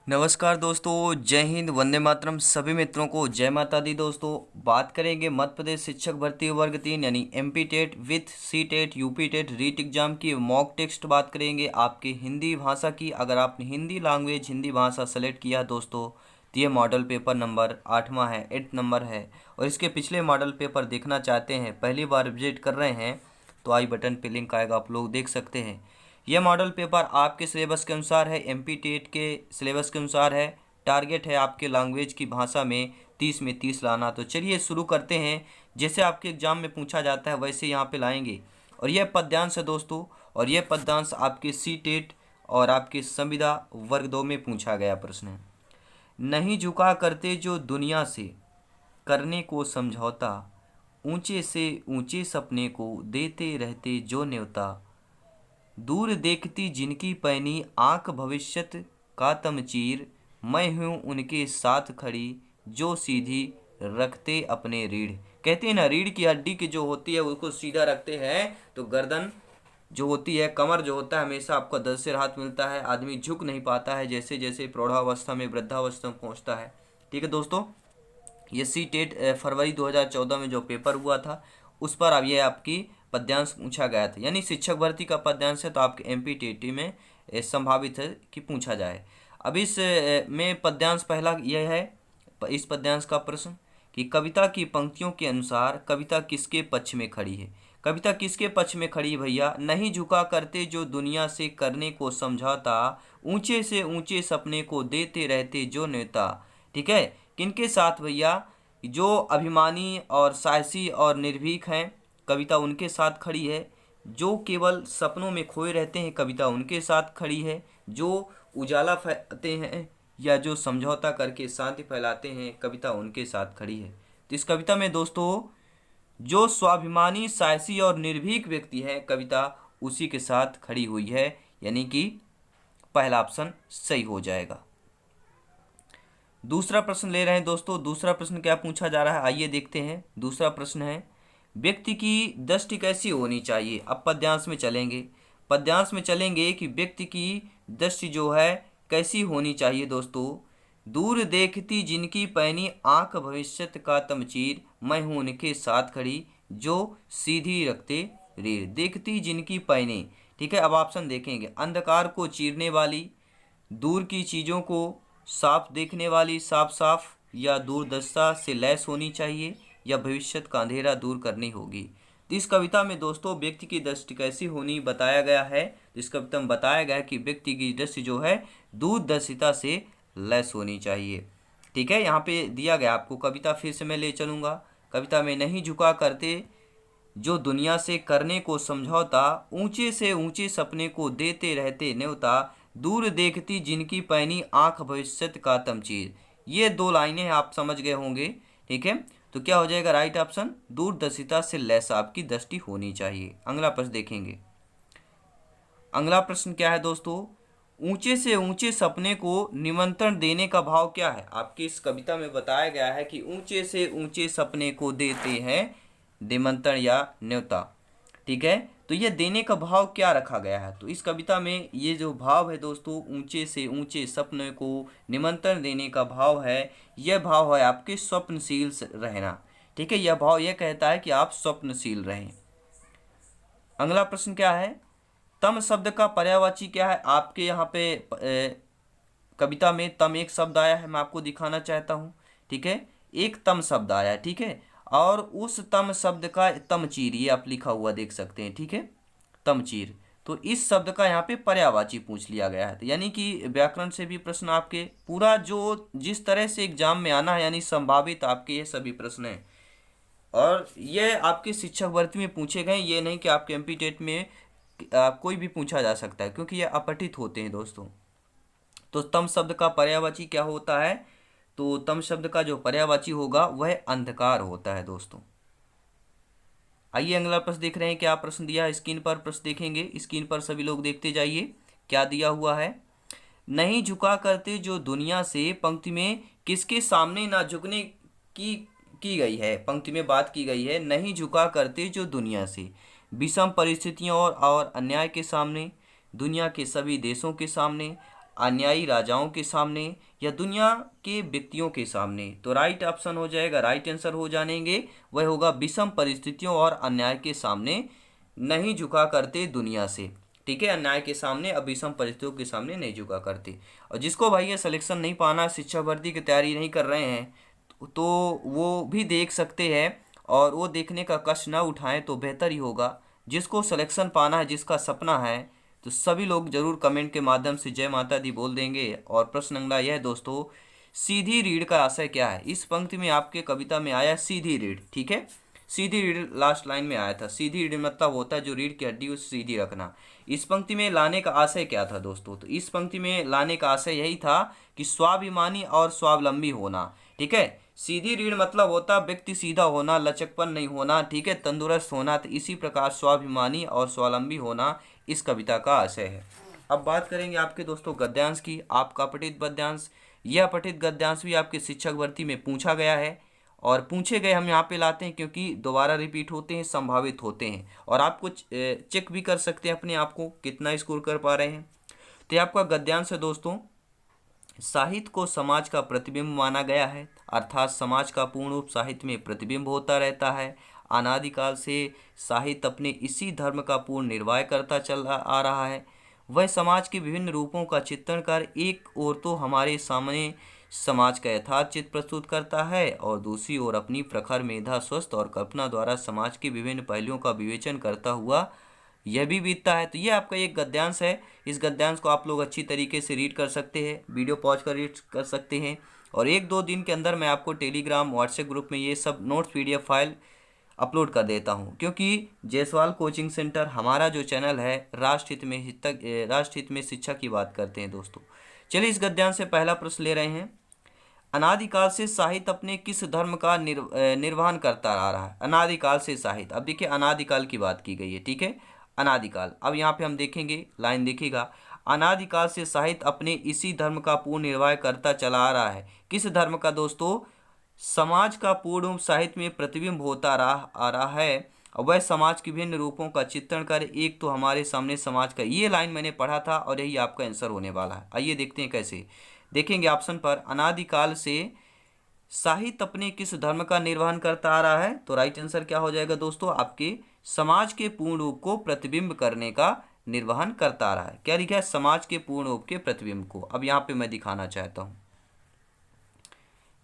नमस्कार दोस्तों, जय हिंद, वंदे मातरम। सभी मित्रों को जय माता दी। दोस्तों, बात करेंगे मध्य प्रदेश शिक्षक भर्ती वर्ग 3 यानी MP TET with C TET UP TET REET exam की मॉक टेक्स्ट बात करेंगे आपके हिंदी भाषा की। अगर आपने हिंदी लैंग्वेज हिंदी भाषा सेलेक्ट किया दोस्तों, तो ये मॉडल पेपर नंबर 8वां है, 8 नंबर है। और इसके पिछले मॉडल पेपर देखना चाहते हैं, पहली बार विजिट कर रहे हैं, तो आई बटन पे लिंक आएगा, आप लोग देख सकते हैं। यह मॉडल पेपर आपके सिलेबस के अनुसार है, एमपी टेट के सिलेबस के अनुसार है। टारगेट है आपके लैंग्वेज की भाषा में 30 में 30 लाना। तो चलिए शुरू करते हैं। जैसे आपके एग्जाम में पूछा जाता है वैसे यहाँ पे लाएंगे। और यह पद्यांश है दोस्तों, और यह पद्यांश आपके सी टेट और आपके संविदा वर्ग 2 में पूछा गया प्रश्न है। नहीं झुका करते जो दुनिया से, करने को समझौता, ऊंचे से ऊंचे सपने को देते रहते जो न्योता, दूर देखती जिनकी पैनी आंख भविष्यत का तमचीर, मैं हूँ उनके साथ खड़ी जो सीधी रखते अपने रीढ़। कहते हैं ना, रीढ़ की हड्डी की जो होती है उसको सीधा रखते हैं तो गर्दन जो होती है, कमर जो होता है, हमेशा आपको दर्द से राहत मिलता है। आदमी झुक नहीं पाता है जैसे जैसे प्रौढ़ावस्था में वृद्धावस्था में पहुंचता है। ठीक है दोस्तों, ये सी टेट फरवरी 2014 में जो पेपर हुआ था उस पर अब ये आपकी पद्यांश पूछा गया था, यानी शिक्षक भर्ती का पद्यांश है। तो आपके एमपी टेटी में संभावित है कि पूछा जाए। अब इस में पद्यांश पहला यह है, इस पद्यांश का प्रश्न कि कविता की पंक्तियों के अनुसार कविता किसके पक्ष में खड़ी है। कविता किसके पक्ष में खड़ी है भैया? नहीं झुका करते जो दुनिया से, करने को समझौता, ऊंचे से ऊंचे सपने को देते रहते जो नेता। ठीक है, किनके साथ भैया? जो अभिमानी और साहसी और निर्भीक हैं, कविता उनके साथ खड़ी है। जो केवल सपनों में खोए रहते हैं, कविता उनके साथ खड़ी है। जो उजाला फैलाते हैं या जो समझौता करके शांति फैलाते हैं, कविता उनके साथ खड़ी है। तो इस कविता में दोस्तों जो स्वाभिमानी, साहसी और निर्भीक व्यक्ति है, कविता उसी के साथ खड़ी हुई है, यानी कि पहला ऑप्शन सही हो जाएगा। दूसरा प्रश्न ले रहे हैं दोस्तों। दूसरा प्रश्न क्या पूछा जा रहा है, आइए देखते हैं। दूसरा प्रश्न है, व्यक्ति की दृष्टि कैसी होनी चाहिए। अब पद्यांश में चलेंगे, पद्यांश में चलेंगे कि व्यक्ति की दृष्टि जो है कैसी होनी चाहिए दोस्तों। दूर देखती जिनकी पैनी आंख भविष्यत का तमचीर, मैं हूं उनके साथ खड़ी जो सीधी रखते रीढ़। देखती जिनकी पैनी, ठीक है। अब ऑप्शन देखेंगे, अंधकार को चीरने वाली, दूर की चीज़ों को साफ देखने वाली, साफ साफ या दूरदर्शिता से लैस होनी चाहिए, या भविष्य का अंधेरा दूर करनी होगी। तो इस कविता में दोस्तों व्यक्ति की दृष्टि कैसी होनी बताया गया है। तो इस कविता में बताया गया है कि व्यक्ति की दृष्टि जो है दूरदर्शिता से लैस होनी चाहिए। ठीक है, यहाँ पे दिया गया आपको कविता, फिर से मैं ले चलूँगा। कविता में नहीं झुका करते जो दुनिया से, करने को समझौता, ऊंचे से ऊंचे सपने को देते रहते न्योता, दूर देखती जिनकी पैनी आंख भविष्यत का तमचीर। ये दो लाइनें आप समझ गए होंगे। ठीक है, तो क्या हो जाएगा राइट ऑप्शन, दूरदर्शिता से लैस आपकी दृष्टि होनी चाहिए। अगला प्रश्न देखेंगे। अगला प्रश्न क्या है दोस्तों, ऊंचे से ऊंचे सपने को निमंत्रण देने का भाव क्या है। आपकी इस कविता में बताया गया है कि ऊंचे से ऊंचे सपने को देते हैं निमंत्रण या न्योता। ठीक है, तो यह देने का भाव क्या रखा गया है। तो इस कविता में ये जो भाव है दोस्तों, ऊंचे से ऊंचे सपने को निमंत्रण देने का भाव है, यह भाव है आपके स्वप्नशील रहना। ठीक है, यह भाव यह कहता है कि आप स्वप्नशील रहें। अगला प्रश्न क्या है, तम शब्द का पर्यायवाची क्या है। आपके यहाँ पे कविता में तम एक शब्द आया है, मैं आपको दिखाना चाहता हूँ। ठीक है, एक तम शब्द आया है। ठीक है, और उस तम शब्द का तमचीर, ये आप लिखा हुआ देख सकते हैं। ठीक है, तमचीर, तो इस शब्द का यहाँ पे पर्यायवाची पूछ लिया गया है। तो यानी कि व्याकरण से भी प्रश्न आपके पूरा जो जिस तरह से एग्जाम में आना है, यानी संभावित आपके ये सभी प्रश्न हैं। और ये आपके शिक्षक भर्ती में पूछे गए, ये नहीं कि आपके एमपी टेट में कोई भी पूछा जा सकता है, क्योंकि ये अपठित होते हैं दोस्तों। तो तम शब्द का पर्यायवाची क्या होता है, तो तम शब्द का जो पर्यायवाची होगा वह अंधकार होता है दोस्तों। आइए अगला प्रश्न देख रहे हैं, क्या प्रश्न दिया है स्क्रीन पर। प्रश्न देखेंगे स्क्रीन पर, सभी लोग देखते जाइए क्या दिया हुआ है। नहीं झुका करते जो दुनिया से, पंक्ति में किसके सामने ना झुकने की गई है। पंक्ति में बात की गई है, नहीं झुका करते जो दुनिया से, विषम परिस्थितियों और अन्याय के सामने, दुनिया के सभी देशों के सामने, अन्यायी राजाओं के सामने या दुनिया के व्यक्तियों के सामने? तो राइट ऑप्शन हो जाएगा, राइट आंसर हो जानेंगे वह होगा विषम परिस्थितियों और अन्याय के सामने नहीं झुका करते दुनिया से। ठीक है, अन्याय के सामने, अब विषम परिस्थितियों के सामने नहीं झुका करते। और जिसको भाई ये सिलेक्शन नहीं पाना, शिक्षा भर्ती की तैयारी नहीं कर रहे हैं, तो वो भी देख सकते हैं, और वो देखने का कष्ट ना उठाएं तो बेहतर ही होगा। जिसको सिलेक्शन पाना है, जिसका सपना है, तो सभी लोग जरूर कमेंट के माध्यम से जय माता दी बोल देंगे। और प्रश्न अगला यह है दोस्तों, सीधी रीढ़ का आशय क्या है? इस पंक्ति में आपके कविता में आया सीधी रीढ़। ठीक है, सीधी रीढ़ लास्ट लाइन में आया था। सीधी रीढ़ मतलब होता है जो रीढ़ की हड्डी उसे सीधी रखना। इस पंक्ति में लाने का आशय क्या था दोस्तों? तो इस पंक्ति में लाने का आशय यही था कि स्वाभिमानी और स्वावलंबी होना। ठीक है, सीधी रीढ़ मतलब होता व्यक्ति सीधा होना, लचकपन नहीं होना, ठीक है, तंदुरुस्त होना। तो इसी प्रकार स्वाभिमानी और स्वावलंबी होना इस कविता का आशय है। अब बात करेंगे आपके दोस्तों गद्यांश की। आपका पठित पद्यांश, यह पठित गद्यांश भी आपके शिक्षक भर्ती में पूछा गया है, और पूछे गए हम यहाँ पे लाते हैं क्योंकि दोबारा रिपीट होते हैं, संभावित होते हैं, और आप कुछ चेक भी कर सकते हैं अपने आप को कितना स्कोर कर पा रहे हैं। तो ये आपका गद्यांश है दोस्तों। साहित्य को समाज का प्रतिबिंब माना गया है, अर्थात समाज का पूर्ण रूप साहित्य में प्रतिबिंब होता रहता है। अनादिकाल से साहित्य अपने इसी धर्म का पूर्ण निर्वाह करता चला आ रहा है। वह समाज के विभिन्न रूपों का चित्रण कर एक ओर तो हमारे सामने समाज का यथार्थ चित्र प्रस्तुत करता है, और दूसरी ओर अपनी प्रखर मेधा, स्वस्थ और कल्पना द्वारा समाज के विभिन्न पहलुओं का विवेचन करता हुआ यह भी बीतता है। तो ये आपका एक गद्यांश है। इस गद्यांश को आप लोग अच्छी तरीके से रीड कर सकते हैं, वीडियो पॉज कर रीड कर सकते हैं, और 1-2 दिन के अंदर मैं आपको टेलीग्राम व्हाट्सएप ग्रुप में ये सब नोट्स PDF फाइल अपलोड कर देता हूँ। क्योंकि जायसवाल कोचिंग सेंटर हमारा जो चैनल है राष्ट्र हित में शिक्षा की बात करते हैं दोस्तों। चलिए इस गद्यांश से पहला प्रश्न ले रहे हैं। अनादिकाल से साहित्य अपने किस धर्म का निर्वहन करता आ रहा है? अनादिकाल से साहित्य, अब देखिए अनादिकाल की बात की गई है। ठीक है, अनादिकाल। अब यहाँ पे हम देखेंगे, लाइन देखिएगा, अनादिकाल से साहित्य अपने इसी धर्म का पूर्ण निर्वाह करता चला आ रहा है। किस धर्म का दोस्तों? समाज का पूर्ण रूप साहित्य में प्रतिबिंब होता आ रहा है, और वह समाज के विभिन्न रूपों का चित्रण कर एक तो हमारे सामने समाज का। ये लाइन मैंने पढ़ा था और यही आपका आंसर होने वाला है। आइए देखते हैं कैसे। देखेंगे ऑप्शन पर, अनादिकाल से साहित्य अपने किस धर्म का निर्वहन करता आ रहा है, तो राइट आंसर क्या हो जाएगा दोस्तों? आपके समाज के पूर्ण रूप को प्रतिबिंब करने का निर्वहन करता आ रहा है। क्या लिखा है? समाज के पूर्ण रूप के प्रतिबिंब को। अब यहाँ पे मैं दिखाना चाहता हूँ।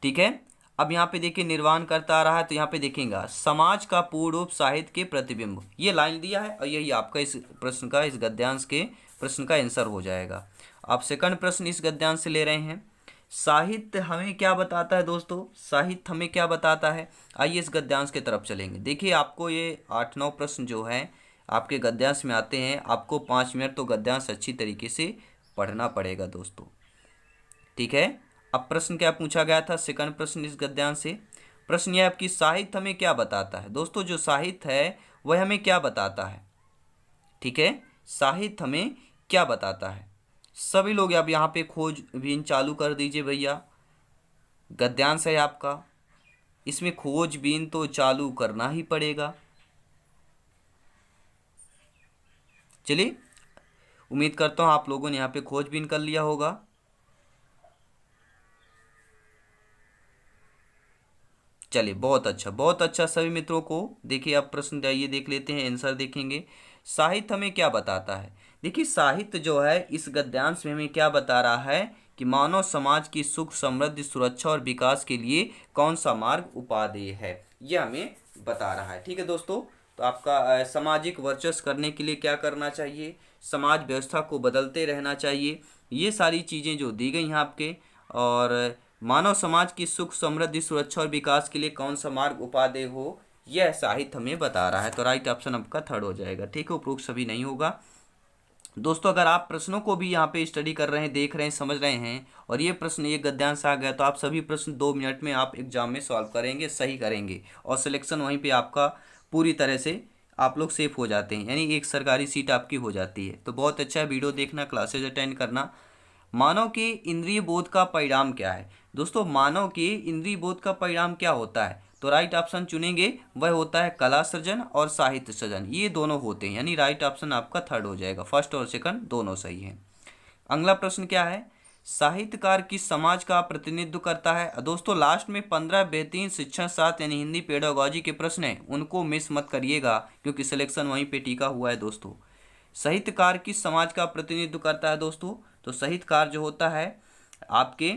ठीक है, अब यहाँ पे देखिए निर्वाण करता आ रहा है, तो यहाँ पे देखेंगे समाज का पूर्ण रूप साहित्य के प्रतिबिंब, ये लाइन दिया है, और यही आपका इस प्रश्न का, इस गद्यांश के प्रश्न का आंसर हो जाएगा। आप सेकंड प्रश्न इस गद्यांश से ले रहे हैं, साहित्य हमें क्या बताता है दोस्तों? साहित्य हमें क्या बताता है? आइए इस गद्यांश की तरफ चलेंगे। देखिए आपको ये 8-9 प्रश्न जो है आपके गद्यांश में आते हैं। आपको 5 मिनट तो गद्यांश अच्छी तरीके से पढ़ना पड़ेगा दोस्तों। ठीक है, अब प्रश्न क्या पूछा गया था? सेकंड प्रश्न इस गद्यांश से। प्रश्न यह है कि साहित्य हमें क्या बताता है? दोस्तों जो साहित्य है वह हमें क्या बताता है? ठीक है, साहित्य हमें क्या बताता है? सभी लोग अब यहाँ पे खोजबीन चालू कर दीजिए भैया। गद्यांश है आपका, इसमें खोजबीन तो चालू करना ही पड़ेगा। चलिए, उम्मीद करता हूँ आप लोगों ने यहाँ पे खोजबीन कर लिया होगा। चलिए, बहुत अच्छा सभी मित्रों को। देखिए अब प्रश्न आइए देख लेते हैं, आंसर देखेंगे। साहित्य हमें क्या बताता है? देखिए साहित्य जो है इस गद्यांश में हमें क्या बता रहा है कि मानव समाज की सुख, समृद्धि, सुरक्षा और विकास के लिए कौन सा मार्ग उपादेय है, यह हमें बता रहा है। ठीक है दोस्तों, तो आपका सामाजिक वर्चस्व करने के लिए क्या करना चाहिए? समाज व्यवस्था को बदलते रहना चाहिए। ये सारी चीज़ें जो दी गई हैं आपके, और मानव समाज की सुख, समृद्धि, सुरक्षा और विकास के लिए कौन सा मार्ग उपादेय हो, यह साहित्य हमें बता रहा है। तो राइट ऑप्शन आपका थर्ड हो जाएगा। ठीक है, उपरोक्त सभी नहीं होगा दोस्तों। अगर आप प्रश्नों को भी यहाँ पे स्टडी कर रहे हैं, देख रहे हैं, समझ रहे हैं, और ये प्रश्न ये गद्यांश आ गया, तो आप सभी प्रश्न 2 मिनट में आप एग्जाम में सॉल्व करेंगे, सही करेंगे, और सिलेक्शन वहीं पे आपका पूरी तरह से आप लोग सेफ हो जाते हैं, यानी एक सरकारी सीट आपकी हो जाती है। तो बहुत अच्छा है, वीडियो देखना, क्लासेज अटेंड करना। मानव के इंद्रिय बोध का परिणाम क्या है? दोस्तों मानव के इंद्रिय बोध का परिणाम क्या होता है? तो राइट ऑप्शन चुनेंगे, वह होता है कला सृजन और साहित्य सृजन, ये दोनों होते हैं, यानी राइट ऑप्शन आपका थर्ड हो जाएगा। फर्स्ट और सेकंड दोनों सही हैं। अगला प्रश्न क्या है, साहित्यकार किस समाज का प्रतिनिधित्व करता है। दोस्तों लास्ट में 15 बेहतरीन शिक्षण शास्त्र यानी हिंदी पेडागोजी के प्रश्न हैं, उनको मिस मत करिएगा क्योंकि सिलेक्शन वहीं पे टिका हुआ है। दोस्तों साहित्यकार किस समाज का प्रतिनिधित्व करता है दोस्तों, तो साहित्यकार जो होता है आपके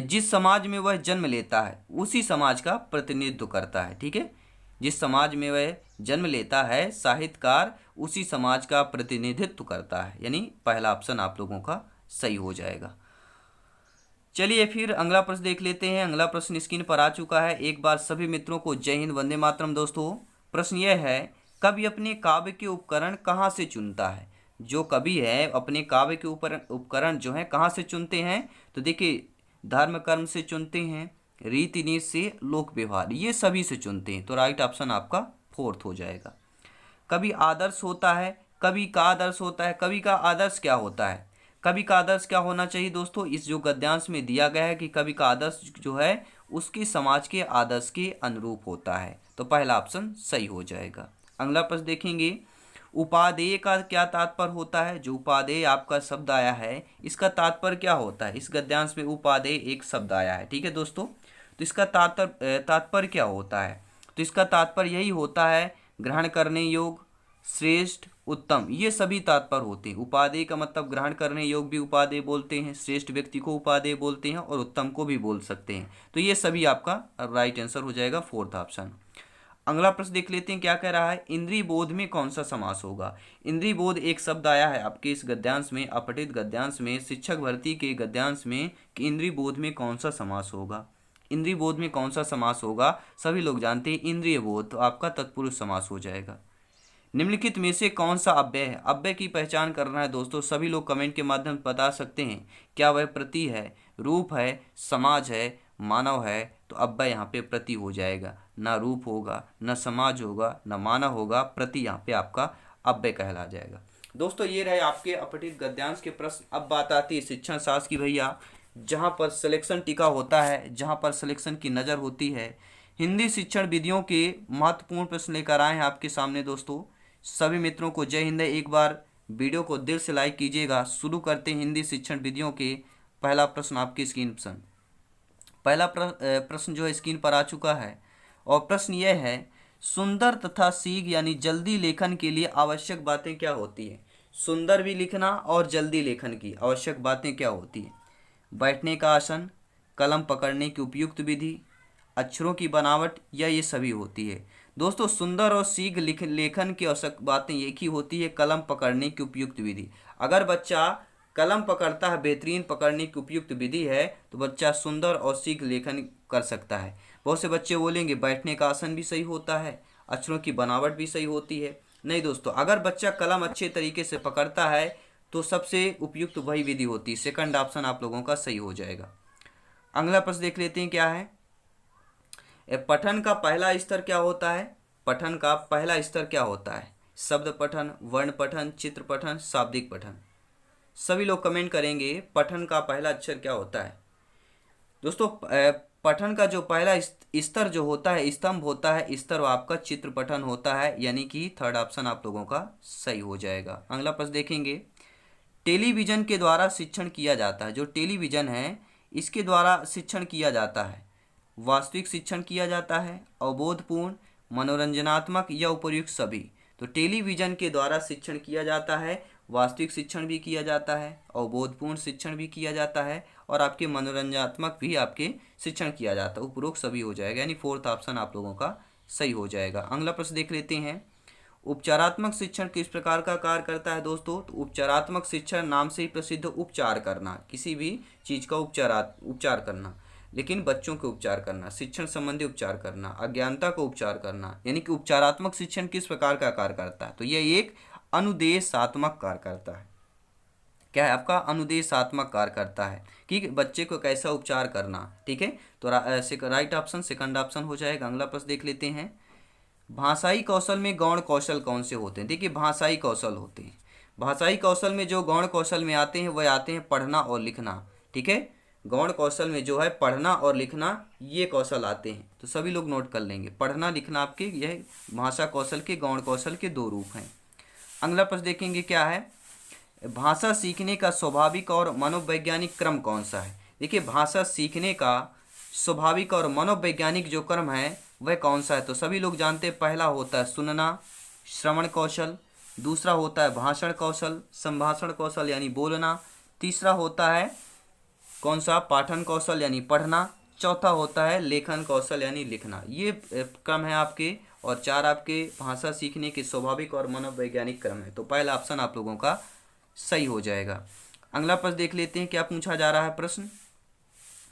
जिस समाज में वह जन्म लेता है उसी समाज का प्रतिनिधित्व करता है। ठीक है, जिस समाज में वह जन्म लेता है साहित्यकार उसी समाज का प्रतिनिधित्व करता है, यानी पहला ऑप्शन आप लोगों का सही हो जाएगा। चलिए फिर अगला प्रश्न देख लेते हैं। अगला प्रश्न स्क्रीन पर आ चुका है। एक बार सभी मित्रों को जय हिंद, वंदे मातरम। दोस्तों प्रश्न यह है, कवि अपने काव्य के उपकरण कहाँ से चुनता है। जो कवि है अपने काव्य के उपकरण जो है कहाँ से चुनते हैं, तो देखिए धर्म कर्म से चुनते हैं, रीति नीति से, लोक व्यवहार, ये सभी से चुनते हैं। तो राइट ऑप्शन आपका फोर्थ हो जाएगा। कवि आदर्श होता है, कवि का आदर्श होता है। कवि का आदर्श क्या होता है, कवि का आदर्श क्या होना चाहिए दोस्तों, इस जो गद्यांश में दिया गया है कि कवि का आदर्श जो है उसके समाज के आदर्श के अनुरूप होता है। तो पहला ऑप्शन सही हो जाएगा। अगला प्रश्न देखेंगे, उपादेय का क्या तात्पर्य होता है। जो उपादेय आपका शब्द आया है इसका तात्पर्य क्या होता है। इस गद्यांश में उपादेय एक शब्द आया है, ठीक है दोस्तों, तो इसका तात्पर्य क्या होता है, तो इसका तात्पर्य यही होता है ग्रहण करने योग्य, श्रेष्ठ, उत्तम, ये सभी तात्पर्य होते हैं। उपादेय का मतलब ग्रहण करने योग्य भी उपादेय बोलते हैं, श्रेष्ठ व्यक्ति को उपादेय बोलते हैं और उत्तम को भी बोल सकते हैं। तो ये सभी आपका राइट आंसर हो जाएगा, फोर्थ ऑप्शन। अगला प्रश्न देख लेते हैं क्या कह रहा है, इंद्रिय बोध में कौन सा समास होगा। इंद्रिय बोध एक शब्द आया है आपके इस गद्यांश में, अपठित गद्यांश में, शिक्षक भर्ती के गद्यांश में, कि इंद्रिय बोध में कौन सा समास होगा। इंद्रिय बोध में कौन सा समास होगा, सभी लोग जानते हैं इंद्रिय बोध, तो आपका तत्पुरुष समास हो जाएगा। निम्नलिखित में से कौन सा अव्यय है। अव्यय की पहचान करना है दोस्तों, सभी लोग कमेंट के माध्यम से बता सकते हैं। क्या वह प्रति है, रूप है, समाज है, मानव है, तो अव्यय यहाँ पे प्रति हो जाएगा। ना रूप होगा, ना समाज होगा, ना मानव होगा, प्रति यहाँ पे आपका अव्यय कहला जाएगा। दोस्तों ये रहे आपके अपठित गद्यांश के प्रश्न। अब बात आती है शिक्षण शास्त्र की भैया, जहाँ पर सिलेक्शन टिका होता है, जहाँ पर सिलेक्शन की नज़र होती है। हिंदी शिक्षण विधियों के महत्वपूर्ण प्रश्न लेकर आए हैं आपके सामने दोस्तों। सभी मित्रों को जय हिंद। एक बार वीडियो को दिल से लाइक कीजिएगा। शुरू करते हैं हिंदी शिक्षण विधियों के। पहला प्रश्न आपकी स्क्रीन पर, पहला प्रश्न जो है स्क्रीन पर आ चुका है और प्रश्न यह है, सुंदर तथा शीघ्र यानी जल्दी लेखन के लिए आवश्यक बातें क्या होती हैं। सुंदर भी लिखना और जल्दी लेखन की आवश्यक बातें क्या होती हैं। बैठने का आसन, कलम पकड़ने की उपयुक्त विधि, अक्षरों की बनावट, या ये सभी होती है। दोस्तों सुंदर और शीघ्र लेखन की आवश्यक बातें एक ही होती है, कलम पकड़ने की उपयुक्त विधि। अगर बच्चा कलम पकड़ता है, बेहतरीन पकड़ने की उपयुक्त विधि है, तो बच्चा सुंदर और शीघ्र लेखन कर सकता है। बहुत से बच्चे बोलेंगे बैठने का आसन भी सही होता है, अक्षरों की बनावट भी सही होती है। नहीं दोस्तों, अगर बच्चा कलम अच्छे तरीके से पकड़ता है तो सबसे उपयुक्त वही विधि होती है। सेकंड ऑप्शन आप लोगों का सही हो जाएगा। अगला प्रश्न देख लेते हैं क्या है, पठन का पहला स्तर क्या होता है। पठन का पहला स्तर क्या होता है। शब्द पठन, वर्ण पठन, चित्र पठन, शाब्दिक पठन। सभी लोग कमेंट करेंगे पठन का पहला अक्षर क्या होता है। दोस्तों पठन का जो पहला स्तर जो होता है, स्तंभ होता है, स्तर आपका चित्र पठन होता है, यानी कि थर्ड ऑप्शन आप लोगों का सही हो जाएगा। अगला प्रश्न देखेंगे, टेलीविजन के द्वारा शिक्षण किया जाता है। जो टेलीविजन है इसके द्वारा शिक्षण किया जाता है। वास्तविक शिक्षण किया जाता है, अवबोधपूर्ण, मनोरंजनात्मक या उपयुक्त सभी। तो टेलीविजन के द्वारा शिक्षण किया जाता है, वास्तविक शिक्षण भी किया जाता है, अवबोधपूर्ण शिक्षण भी किया जाता है और आपके मनोरंजनात्मक भी आपके शिक्षण किया जाता है। उपरोक्त सभी हो जाएगा, यानी फोर्थ ऑप्शन आप लोगों का सही हो जाएगा। अगला प्रश्न देख लेते हैं, उपचारात्मक शिक्षण किस प्रकार का कार्य करता है दोस्तों। तो उपचारात्मक शिक्षण नाम से ही प्रसिद्ध, उपचार करना, किसी भी चीज़ का उपचार करना, लेकिन बच्चों के उपचार करना, शिक्षण संबंधी उपचार करना, अज्ञानता को उपचार करना, यानी कि उपचारात्मक शिक्षण किस प्रकार का कार्य करता है। तो यह एक अनुदेशात्मक कार्य करता है। क्या है आपका, अनुदेशात्मक कार्य करता है कि बच्चे को कैसा उपचार करना। ठीक है, तो राइट ऑप्शन सेकंड ऑप्शन हो जाएगा। अगला प्रश्न देख लेते हैं, भाषाई कौशल में गौण कौशल कौन से होते हैं। देखिए भाषाई कौशल होते हैं, भाषाई कौशल में जो गौण कौशल में आते हैं वह आते हैं पढ़ना और लिखना। ठीक है, गौण कौशल में जो है पढ़ना और लिखना ये कौशल आते हैं, तो सभी लोग नोट कर लेंगे। पढ़ना लिखना आपके यह भाषा कौशल के गौण कौशल के दो रूप हैं। अगला प्रश्न देखेंगे क्या है, भाषा सीखने का स्वाभाविक और मनोवैज्ञानिक क्रम कौन सा है? देखिए, भाषा सीखने का स्वाभाविक और मनोवैज्ञानिक जो क्रम है वह कौन सा है? तो सभी लोग जानते हैं, पहला होता है सुनना, श्रवण कौशल, दूसरा होता है भाषण कौशल, संभाषण कौशल यानी बोलना, तीसरा होता है कौन सा? पाठन कौशल यानी पढ़ना, चौथा होता है लेखन कौशल यानी लिखना। ये क्रम है आपके, और चार आपके भाषा सीखने के स्वाभाविक और मनोवैज्ञानिक क्रम है। तो पहला ऑप्शन आप लोगों का सही हो जाएगा। अगला प्रश्न देख लेते हैं क्या पूछा जा रहा है प्रश्न।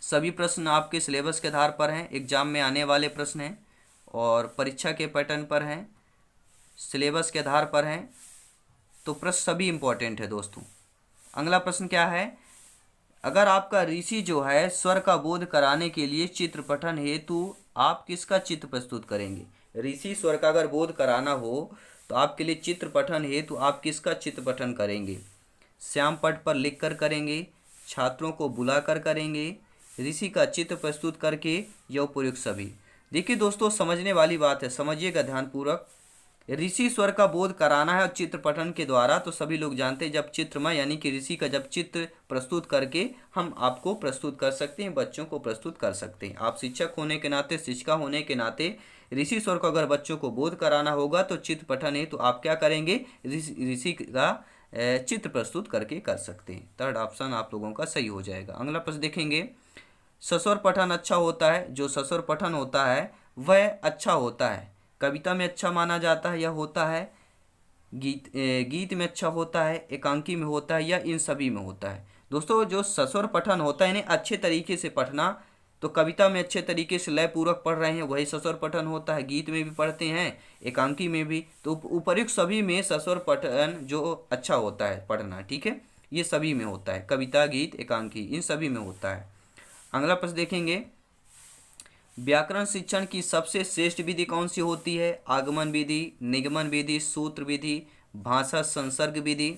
सभी प्रश्न आपके सिलेबस के आधार पर हैं, एग्जाम में आने वाले प्रश्न हैं और परीक्षा के पैटर्न पर हैं, सिलेबस के आधार पर हैं, तो प्रश्न सभी इंपॉर्टेंट है दोस्तों। अगला प्रश्न क्या है? अगर आपका ऋषि जो है स्वर का बोध कराने के लिए चित्र पठन हेतु आप किसका चित्र प्रस्तुत करेंगे? ऋषि स्वर का अगर बोध कराना हो तो आपके लिए चित्र पठन हेतु आप किसका चित्र पठन करेंगे? श्याम पट पर लिख कर करेंगे, छात्रों को बुलाकर करेंगे, ऋषि का चित्र प्रस्तुत करके, या उपयुक्त सभी? देखिए दोस्तों, समझने वाली बात है, समझिएगा ध्यानपूर्वक। ऋषि स्वर का बोध कराना है और चित्र पठन के द्वारा, तो सभी लोग जानते हैं जब चित्रमय यानी कि ऋषि का जब चित्र प्रस्तुत करके हम आपको प्रस्तुत कर सकते हैं, बच्चों को प्रस्तुत कर सकते हैं। आप शिक्षक होने के नाते, शिक्षिका होने के नाते ऋषि स्वर को अगर बच्चों को बोध कराना होगा तो चित्र पठन है तो आप क्या करेंगे? ऋषि का चित्र प्रस्तुत करके कर सकते हैं। थर्ड ऑप्शन आप लोगों का सही हो जाएगा। अगला प्रश्न देखेंगे, सस्वर पठन अच्छा होता है। जो सस्वर पठन होता है वह अच्छा होता है, कविता में अच्छा माना जाता है या होता है, गीत में अच्छा होता है, एकांकी में होता है, या इन सभी में होता है? दोस्तों, जो सस्वर पठन होता है यानी अच्छे तरीके से पढ़ना, तो कविता में अच्छे तरीके से लय पूर्वक पढ़ रहे हैं वही सस्वर पठन होता है, गीत में भी पढ़ते हैं, एकांकी में भी, तो उपर्युक्त सभी में सस्वर पठन जो अच्छा होता है पढ़ना, ठीक है, ये सभी में होता है, कविता, गीत, एकांकी इन सभी में होता है। अगला प्रश्न देखेंगे, व्याकरण शिक्षण की सबसे श्रेष्ठ विधि कौन सी होती है? आगमन विधि, निगमन विधि, सूत्र विधि, भाषा संसर्ग विधि?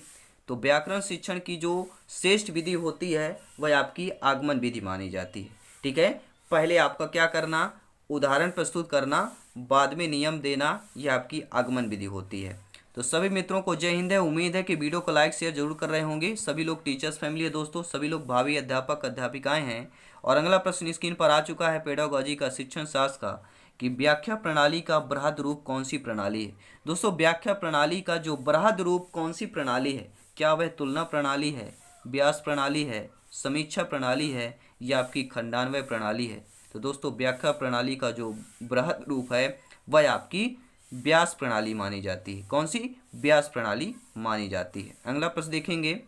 तो व्याकरण शिक्षण की जो श्रेष्ठ विधि होती है वह आपकी आगमन विधि मानी जाती है, ठीक है। पहले आपका क्या करना? उदाहरण प्रस्तुत करना, बाद में नियम देना, यह आपकी आगमन विधि होती है। तो सभी मित्रों को जय हिंद है। उम्मीद है कि वीडियो को लाइक शेयर जरूर कर रहे होंगे। सभी लोग टीचर्स फैमिली है दोस्तों, सभी लोग भावी अध्यापक अध्यापिकाएं हैं। और अगला प्रश्न स्क्रीन पर आ चुका है पेडागोजी का, शिक्षण शास्त्र का, कि व्याख्या प्रणाली का बृहद रूप कौन सी प्रणाली है? दोस्तों, व्याख्या प्रणाली का जो बृहद रूप कौन सी प्रणाली है? क्या वह तुलना प्रणाली है, व्यास प्रणाली है, समीक्षा प्रणाली है, या आपकी खंडान्वय प्रणाली है? तो दोस्तों, व्याख्या प्रणाली का जो बृहद रूप है वह आपकी व्यास प्रणाली मानी जाती है। कौन सी? व्यास प्रणाली मानी जाती है। अगला प्रश्न देखेंगे,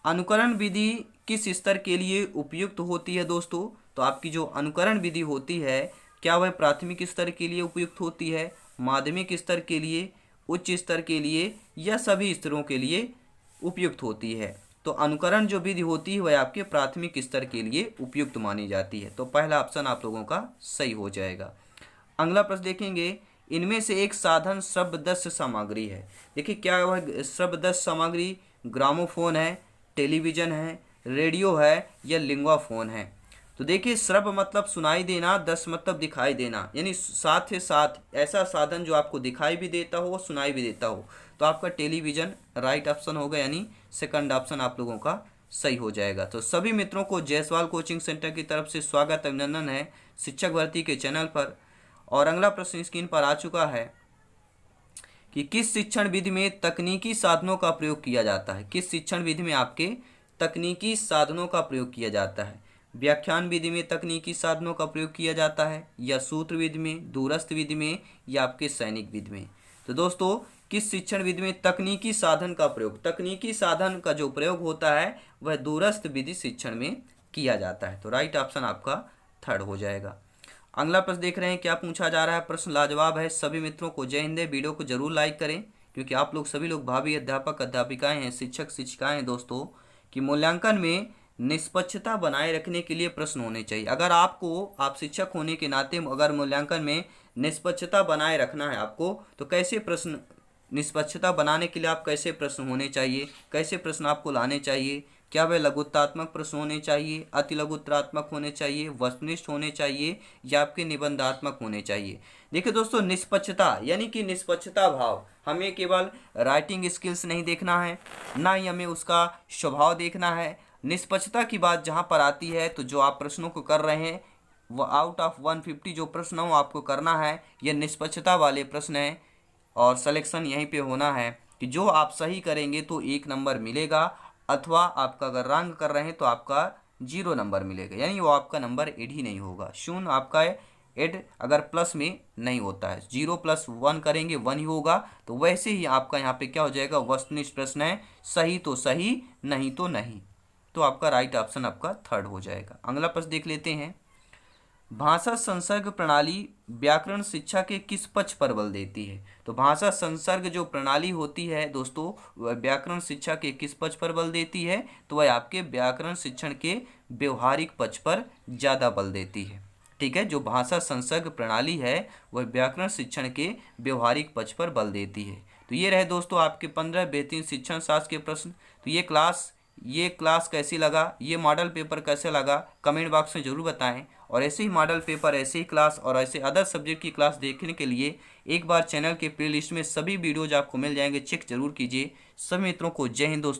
अनुकरण विधि किस स्तर के लिए उपयुक्त होती है? दोस्तों, तो आपकी जो अनुकरण विधि होती है क्या वह प्राथमिक स्तर के लिए उपयुक्त होती है, माध्यमिक स्तर के लिए, उच्च स्तर के लिए, या सभी स्तरों के लिए उपयुक्त होती है? तो अनुकरण जो विधि होती है वह आपके प्राथमिक स्तर के लिए उपयुक्त मानी जाती है। तो पहला ऑप्शन आप लोगों का सही हो जाएगा। अगला प्रश्न देखेंगे, इनमें से एक साधन श्रव्यदृश्य सामग्री है। देखिए, क्या वह श्रव्यदृश्य सामग्री ग्रामोफोन है, टेलीविज़न है, रेडियो है, या लिंगवाफोन है? तो देखिए, श्रव्य मतलब सुनाई देना, दृश्य मतलब दिखाई देना, यानी साथ ही साथ ऐसा साधन जो आपको दिखाई भी देता हो सुनाई भी देता हो। तो आपका टेलीविज़न राइट ऑप्शन होगा, यानी सेकंड ऑप्शन आप लोगों का सही हो जाएगा। तो सभी मित्रों को जायसवाल कोचिंग सेंटर की तरफ से स्वागत अभिनंदन है शिक्षक भर्ती के चैनल पर। और अगला प्रश्न स्क्रीन पर आ चुका है कि किस शिक्षण विधि में तकनीकी साधनों का प्रयोग किया जाता है? किस शिक्षण विधि में आपके तकनीकी साधनों का प्रयोग किया जाता है? व्याख्यान विधि में तकनीकी साधनों का प्रयोग किया जाता है, या सूत्र विधि में, दूरस्थ विधि में, या आपके सैनिक विधि में? तो दोस्तों, किस शिक्षण विधि में तकनीकी साधन का प्रयोग, तकनीकी साधन का जो प्रयोग होता है वह दूरस्थ विधि शिक्षण में किया जाता है। तो राइट ऑप्शन आपका थर्ड हो जाएगा। अगला प्रश्न देख रहे हैं, क्या पूछा जा रहा है? प्रश्न लाजवाब है। सभी मित्रों को जय हिंद है। वीडियो को जरूर लाइक करें, क्योंकि आप लोग सभी लोग भावी अध्यापक अध्यापिकाएं हैं, शिक्षक शिक्षिकाएं हैं दोस्तों, कि मूल्यांकन में निष्पक्षता बनाए रखने के लिए प्रश्न होने चाहिए। अगर आप शिक्षक होने के नाते अगर मूल्यांकन में निष्पक्षता बनाए रखना है आपको, तो कैसे प्रश्न, निष्पक्षता बनाने के लिए आप कैसे प्रश्न होने चाहिए, कैसे प्रश्न आपको लाने चाहिए, क्या वह लघुत्तरात्मक प्रश्न होने चाहिए, अति लघुत्तरात्मक होने चाहिए, वस्तुनिष्ठ होने चाहिए, या आपके निबंधात्मक होने चाहिए। देखिए दोस्तों, निष्पक्षता यानी कि निष्पक्षता भाव, हमें केवल राइटिंग स्किल्स नहीं देखना है, ना ही हमें उसका स्वभाव देखना है। निष्पक्षता की बात जहाँ पर आती है तो जो आप प्रश्नों को कर रहे हैं वो आउट ऑफ 150 जो प्रश्न हो आपको करना है, ये निष्पक्षता वाले प्रश्न हैं और सिलेक्शन यहीं पे होना है कि जो आप सही करेंगे तो 1 नंबर मिलेगा, अथवा आपका अगर रॉन्ग कर रहे हैं तो आपका 0 नंबर मिलेगा, यानी वो आपका नंबर ऐड ही नहीं होगा। शून्य आपका ऐड अगर प्लस में नहीं होता है, 0 + 1 करेंगे 1 ही होगा। तो वैसे ही आपका यहाँ पे क्या हो जाएगा, वस्तुनिष्ठ प्रश्न है, सही तो सही, नहीं तो नहीं। तो आपका राइट ऑप्शन आपका थर्ड हो जाएगा। अगला प्रश्न देख लेते हैं। भाषा संसर्ग प्रणाली व्याकरण शिक्षा के किस पक्ष पर बल देती है? तो भाषा संसर्ग जो प्रणाली होती है दोस्तों, वह व्याकरण शिक्षा के किस पक्ष पर बल देती है? तो वह आपके व्याकरण शिक्षण के व्यवहारिक पक्ष पर ज़्यादा बल देती है। ठीक है, जो भाषा संसर्ग प्रणाली है वह व्याकरण शिक्षण के व्यवहारिक पक्ष पर बल देती है। तो ये रहे दोस्तों आपके 15 बेहतरीन शिक्षण शास्त्र के प्रश्न। तो ये क्लास कैसी लगा, ये मॉडल पेपर कैसे लगा, कमेंट बॉक्स में ज़रूर बताएं। और ऐसे ही मॉडल पेपर, ऐसे ही क्लास और ऐसे अदर सब्जेक्ट की क्लास देखने के लिए एक बार चैनल के प्लेलिस्ट में सभी वीडियोज आपको मिल जाएंगे, चेक जरूर कीजिए। सभी मित्रों को जय हिंद दोस्तों।